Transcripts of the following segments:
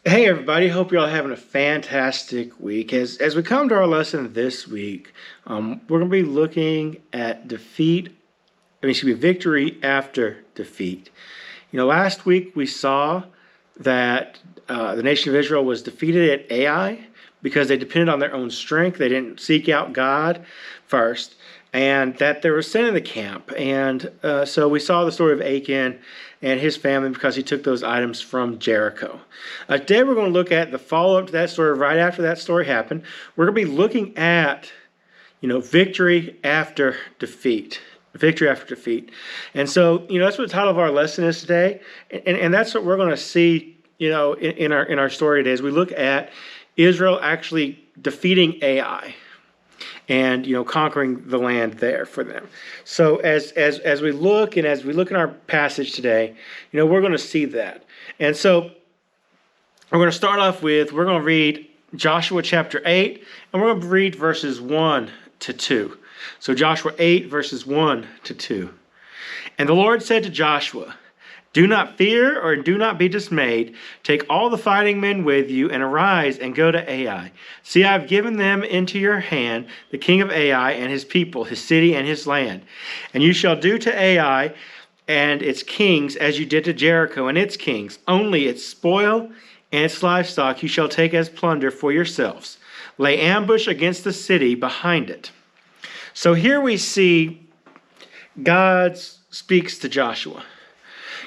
Hey everybody, hope you're all having a fantastic week. As we come to our lesson this week, we're going to be looking at victory after defeat. Last week we saw that the nation of Israel was defeated at Ai because they depended on their own strength. They didn't seek out God first, and that there was sin in the camp. And so we saw the story of Achan and his family because he took those items from Jericho. Today we're going to look at the follow-up to that story right after that story happened. We're going to be looking at, victory after defeat. Victory after defeat. And so, that's what the title of our lesson is today. And that's what we're going to see, in our story today as we look at Israel actually defeating Ai and conquering the land there for them. So as we look in our passage today, we're going to see that. And so we're going to start off with, we're going to read Joshua chapter 8, and we're going to read verses 1 to 2. So Joshua 8, verses 1 to 2. And the Lord said to Joshua, "Do not fear or do not be dismayed. Take all the fighting men with you and arise and go to Ai. See, I have given them into your hand, the king of Ai and his people, his city and his land. And you shall do to Ai and its kings as you did to Jericho and its kings. Only its spoil and its livestock you shall take as plunder for yourselves. Lay ambush against the city behind it." So here we see God speaks to Joshua.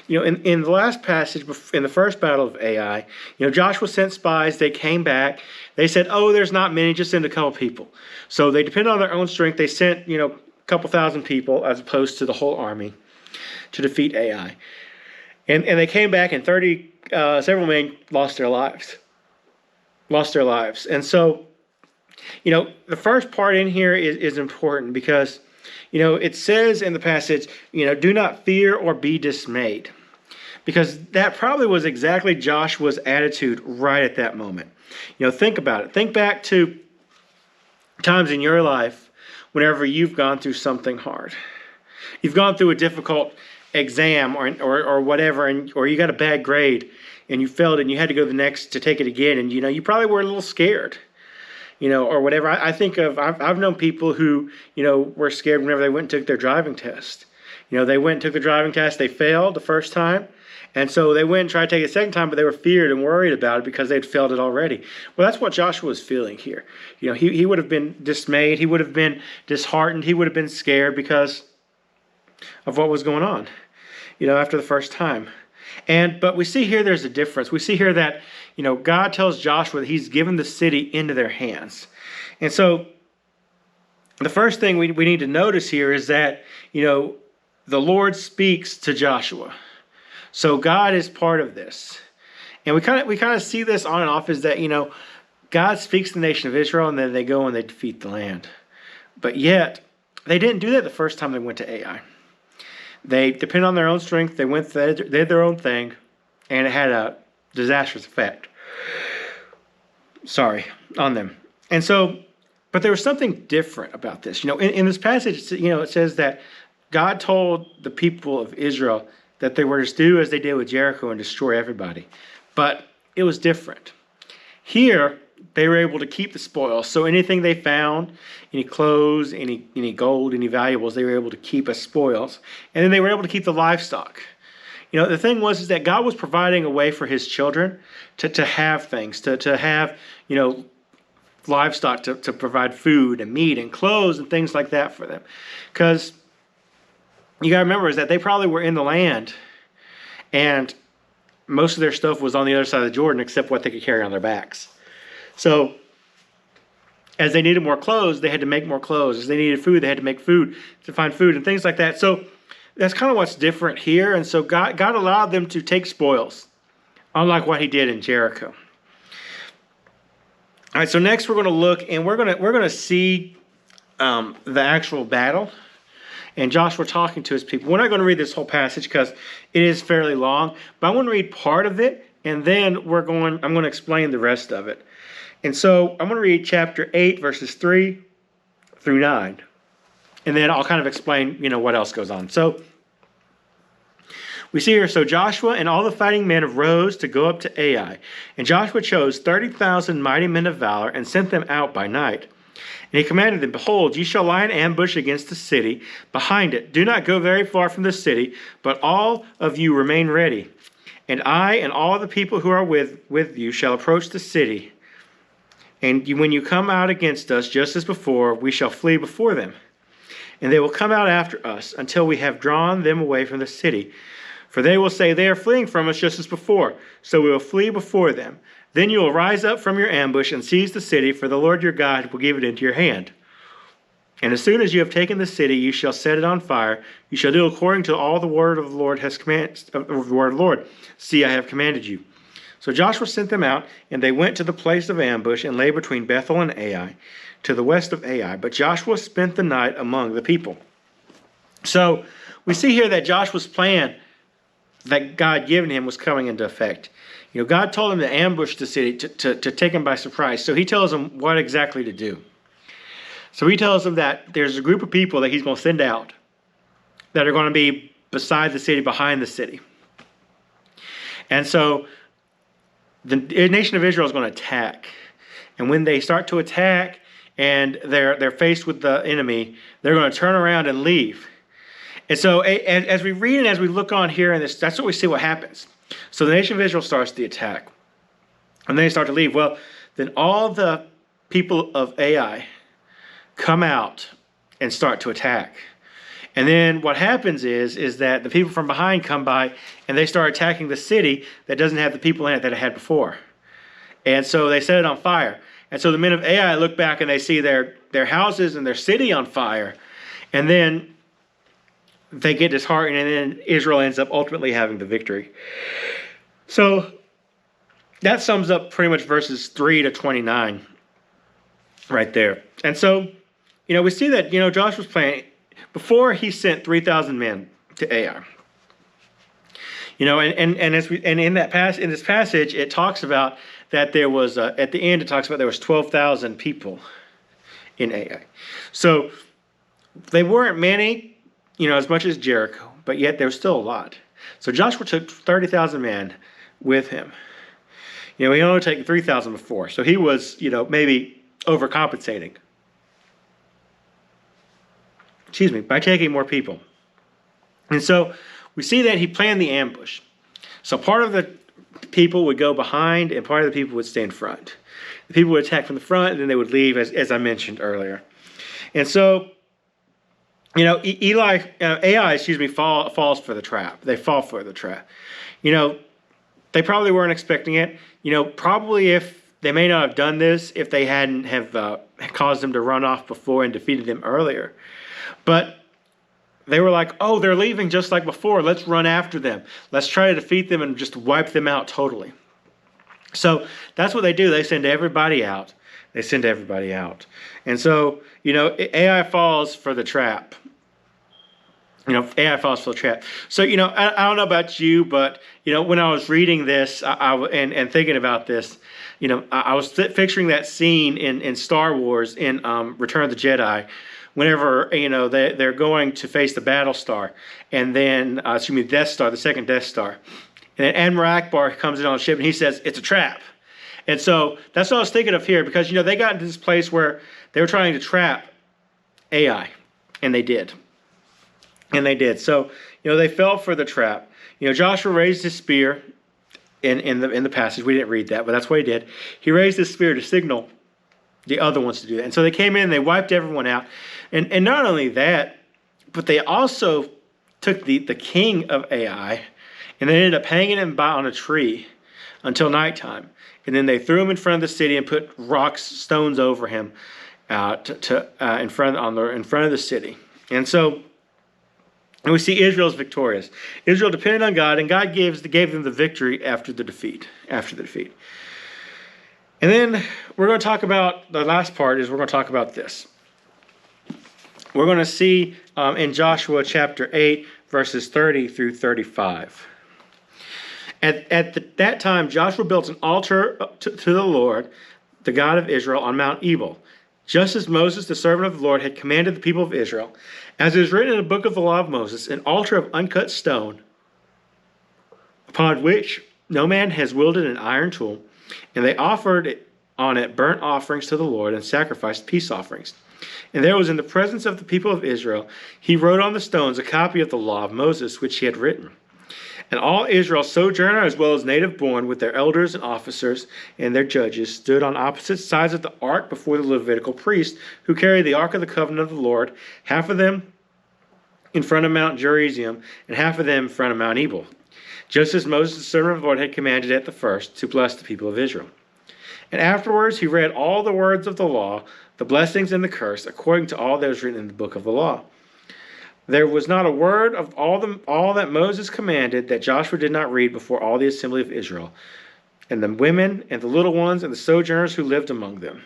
In the last passage, in the first battle of Ai, Joshua sent spies. They came back. They said, "Oh, there's not many. Just send a couple people." So they depended on their own strength. They sent, a couple thousand people as opposed to the whole army to defeat Ai. And they came back, and several men lost their lives. And so, the first part in here is important because, it says in the passage, "Do not fear or be dismayed." Because that probably was exactly Joshua's attitude right at that moment. Think about it. Think back to times in your life whenever you've gone through something hard. You've gone through a difficult exam or whatever, or you got a bad grade and you failed and you had to go the next to take it again. And, you probably were a little scared, or whatever. I think I've known people who, were scared whenever they went and took their driving test. They went and took the driving test. They failed the first time. And so they went and tried to take it a second time, but they were feared and worried about it because they'd failed it already. Well, that's what Joshua was feeling here. He would have been dismayed. He would have been disheartened. He would have been scared because of what was going on, after the first time. But we see here there's a difference. We see here that, God tells Joshua that he's given the city into their hands. And so the first thing we need to notice here is that, the Lord speaks to Joshua. So God is part of this. And we kind of see this on and off is that, God speaks to the nation of Israel and then they go and they defeat the land. But yet, they didn't do that the first time they went to Ai. They depended on their own strength. They did their own thing, and it had a disastrous effect. On them. And so, but there was something different about this. In this passage, it says that God told the people of Israel that they were to do as they did with Jericho and destroy everybody. But it was different. Here, they were able to keep the spoils. So anything they found, any clothes, any gold, any valuables, they were able to keep as spoils. And then they were able to keep the livestock. The thing was is that God was providing a way for his children to have things, to have, livestock, to provide food and meat and clothes and things like that for them. Because you got to remember is that they probably were in the land and most of their stuff was on the other side of the Jordan except what they could carry on their backs. So as they needed more clothes, they had to make more clothes. As they needed food, they had to make food to find food and things like that. So that's kind of what's different here. And so God allowed them to take spoils, unlike what he did in Jericho. All right, so next we're going to look and we're going to see the actual battle. And Joshua talking to his people. We're not going to read this whole passage because it is fairly long, but I want to read part of it, and then I'm going to explain the rest of it. And so I'm going to read chapter 8, verses 3 through 9, and then I'll kind of explain, what else goes on. So We see here, so Joshua and all the fighting men arose to go up to Ai. And Joshua chose 30,000 mighty men of valor and sent them out by night. And he commanded them, Behold, ye shall lie in ambush against the city, behind it. Do not go very far from the city, but all of you remain ready. And I and all the people who are with you shall approach the city. And when you come out against us, just as before, we shall flee before them. And they will come out after us until we have drawn them away from the city. For they will say, They are fleeing from us just as before. So we will flee before them. Then you will rise up from your ambush and seize the city, for the Lord your God will give it into your hand. And as soon as you have taken the city, you shall set it on fire. You shall do according to all the word of the Lord has commanded. See, I have commanded you. So Joshua sent them out, and they went to the place of ambush and lay between Bethel and Ai, to the west of Ai. But Joshua spent the night among the people. So we see here that Joshua's plan that God given him was coming into effect. God told him to ambush the city, to take him by surprise. So he tells them what exactly to do. So he tells them that there's a group of people that he's going to send out that are going to be beside the city, behind the city. And so the nation of Israel is going to attack. And when they start to attack and they're faced with the enemy, they're going to turn around and leave. And so as we read and as we look on here in this, that's what we see what happens. So the nation of Israel starts the attack. And then they start to leave. Well, then all the people of Ai come out and start to attack. And then what happens is that the people from behind come by and they start attacking the city that doesn't have the people in it that it had before. And so they set it on fire. And so the men of Ai look back and they see their houses and their city on fire. And then they get disheartened, and then Israel ends up ultimately having the victory. So that sums up pretty much verses 3 to 29 right there. And so, we see that, Joshua's plan, before he sent 3,000 men to Ai. And in this passage, it talks about that there was, at the end, it talks about there was 12,000 people in Ai. So they weren't many, as much as Jericho, but yet there was still a lot. So Joshua took 30,000 men with him. He only taken 3,000 before, so he was, maybe overcompensating. By taking more people. And so we see that he planned the ambush. So part of the people would go behind and part of the people would stay in front. The people would attack from the front and then they would leave, as I mentioned earlier. And so, Ai falls for the trap. They fall for the trap. They probably weren't expecting it. Probably if they may not have done this if they hadn't have caused them to run off before and defeated them earlier. But they were like, oh, they're leaving just like before. Let's run after them. Let's try to defeat them and just wipe them out totally. So that's what they do. They send everybody out. And so, Ai falls for the trap. Ai falls for the trap. So, I don't know about you, but, when I was reading this and thinking about this, I was picturing that scene in Star Wars in Return of the Jedi, whenever, they're going to face the Battle Star, and then, Death Star, the second Death Star. And then Admiral Akbar comes in on the ship and he says, it's a trap. And so that's what I was thinking of here, because, they got into this place where they were trying to trap Ai, and they did. So, they fell for the trap. Joshua raised his spear in the passage. We didn't read that, but that's what he did. He raised his spear to signal the other ones to do that. And so they came in and they wiped everyone out. And not only that, but they also took the king of Ai and they ended up hanging him on a tree until nighttime. And then they threw him in front of the city and put stones over him in front of the city. And so we see Israel's victorious. Israel depended on God, and God gave them the victory after the defeat. And then we're going to talk about, the last part is we're going to talk about this. We're going to see in Joshua chapter 8, verses 30 through 35. At that time, Joshua built an altar to the Lord, the God of Israel, on Mount Ebal, just as Moses, the servant of the Lord, had commanded the people of Israel. As it is written in the book of the law of Moses, an altar of uncut stone upon which no man has wielded an iron tool, and they offered on it burnt offerings to the Lord and sacrificed peace offerings. And there was in the presence of the people of Israel, he wrote on the stones a copy of the law of Moses, which he had written. And all Israel, sojourner as well as native born, with their elders and officers and their judges, stood on opposite sides of the ark before the Levitical priest, who carried the ark of the covenant of the Lord, half of them in front of Mount Gerizim, and half of them in front of Mount Ebal, just as Moses, the servant of the Lord, had commanded at the first, to bless the people of Israel. And afterwards he read all the words of the law, the blessings and the curse, according to all that was written in the book of the law. There was not a word of all that Moses commanded that Joshua did not read before all the assembly of Israel, and the women and the little ones and the sojourners who lived among them.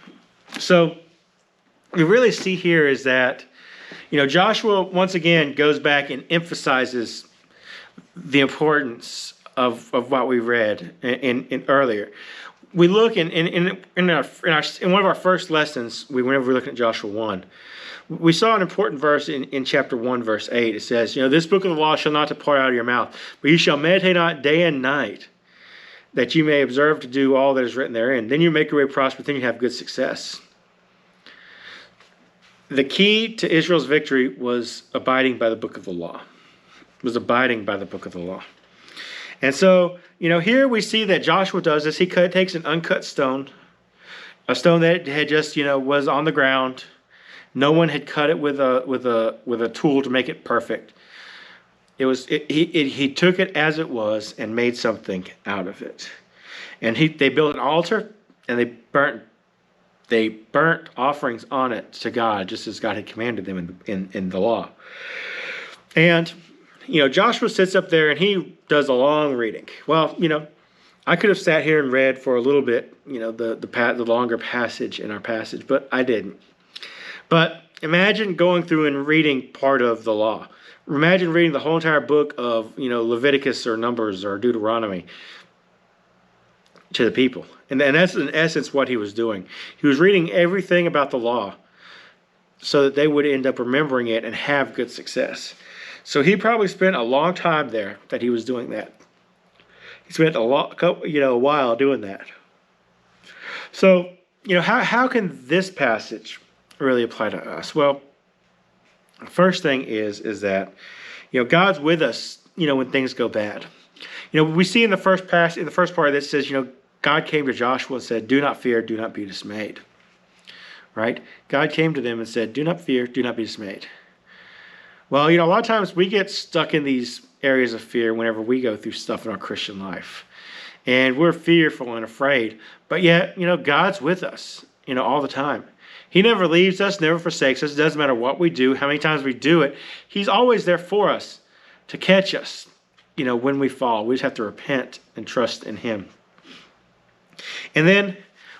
So we really see here is that, Joshua once again goes back and emphasizes the importance of what we read in earlier. We look in one of our first lessons, whenever we look at Joshua 1, we saw an important verse in chapter 1, verse 8. It says, this book of the law shall not depart out of your mouth, but you shall meditate on it day and night, that you may observe to do all that is written therein. Then you make your way prosperous, then you have good success. The key to Israel's victory was abiding by the book of the law. Abiding by the book of the law. And so, here we see that Joshua does this. He takes an uncut stone, a stone that had just, was on the ground. No one had cut it with a tool to make it perfect. He took it as it was and made something out of it. And they built an altar, and they burnt offerings on it to God, just as God had commanded them in the law. And Joshua sits up there and he does a long reading. Well, I could have sat here and read for a little bit, the longer passage in our passage, but I didn't. But imagine going through and reading part of the law. Imagine reading the whole entire book of, Leviticus or Numbers or Deuteronomy to the people. And that's in essence what he was doing. He was reading everything about the law so that they would end up remembering it and have good success. So he probably spent a long time there that he was doing that. He spent a while doing that. So, how can this passage really apply to us? Well, the first thing is that, God's with us, when things go bad. We see in the first part that says, God came to Joshua and said, "Do not fear, do not be dismayed." Right? God came to them and said, "Do not fear, do not be dismayed." Well, a lot of times we get stuck in these areas of fear whenever we go through stuff in our Christian life. And we're fearful and afraid. But yet, God's with us, all the time. He never leaves us, never forsakes us. It doesn't matter what we do, how many times we do it. He's always there for us to catch us, when we fall. We just have to repent and trust in Him. And then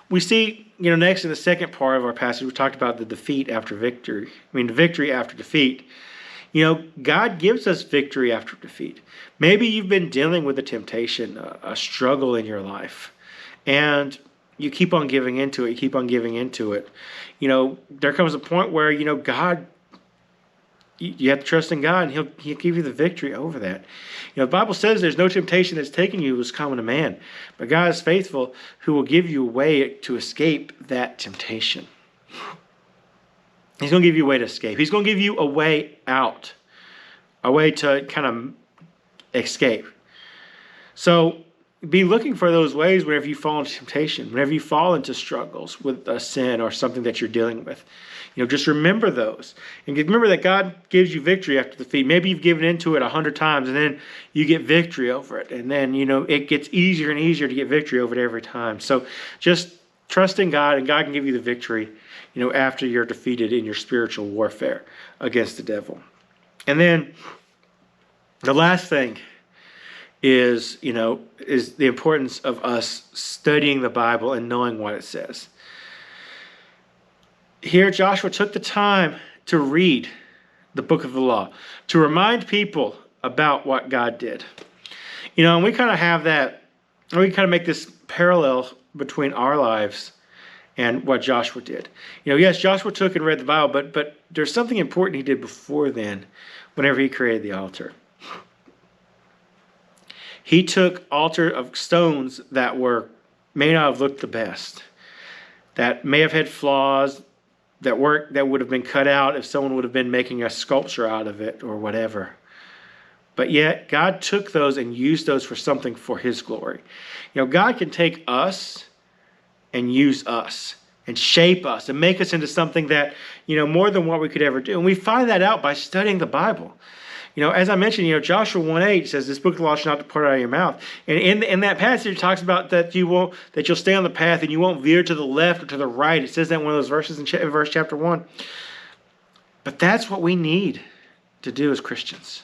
we see, next in the second part of our passage, we talked about the defeat after victory. The victory after defeat. God gives us victory after defeat. Maybe you've been dealing with a temptation, a struggle in your life, and you keep on giving into it. There comes a point where, God, you have to trust in God, and He'll give you the victory over that. The Bible says there's no temptation that's taken you as common to man, but God is faithful, who will give you a way to escape that temptation. He's going to give you a way to escape. He's going to give you a way out, a way to kind of escape. So be looking for those ways whenever you fall into temptation, whenever you fall into struggles with a sin or something that you're dealing with. Just remember those. And remember that God gives you victory after defeat. Maybe you've given into it 100 times and then you get victory over it. And then, it gets easier and easier to get victory over it every time. So just trust in God, and God can give you the victory, after you're defeated in your spiritual warfare against the devil. And then the last thing is the importance of us studying the Bible and knowing what it says. Here, Joshua took the time to read the book of the law, to remind people about what God did. And we kind of have that, we kind of make this parallel between our lives and what Joshua did. Yes, Joshua took and read the Bible, but there's something important he did before then, whenever he created the altar. He took altar of stones that may not have looked the best, that may have had flaws, that would have been cut out if someone would have been making a sculpture out of it or whatever. But yet God took those and used those for something for his glory. God can take us and use us and shape us and make us into something that, more than what we could ever do. And we find that out by studying the Bible. As I mentioned, Joshua 1:8 says, "This book of the law shall not depart out of your mouth." And in that passage, it talks about that you'll stay on the path and you won't veer to the left or to the right. It says that in one of those verses in verse chapter 1. But that's what we need to do as Christians.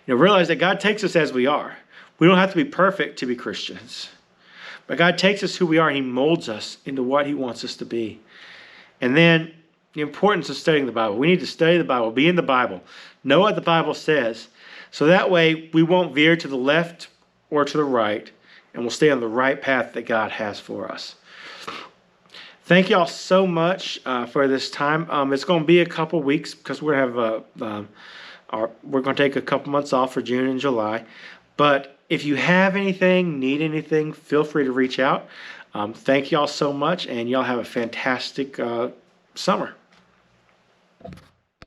Realize that God takes us as we are. We don't have to be perfect to be Christians. But God takes us who we are and he molds us into what he wants us to be. And then the importance of studying the Bible. We need to study the Bible, be in the Bible, know what the Bible says, so that way we won't veer to the left or to the right, and we'll stay on the right path that God has for us. Thank you all so much for this time. It's going to be a couple weeks because we're going to take a couple months off for June and July. But if you have anything, need anything, feel free to reach out. Thank you all so much, and y'all have a fantastic summer.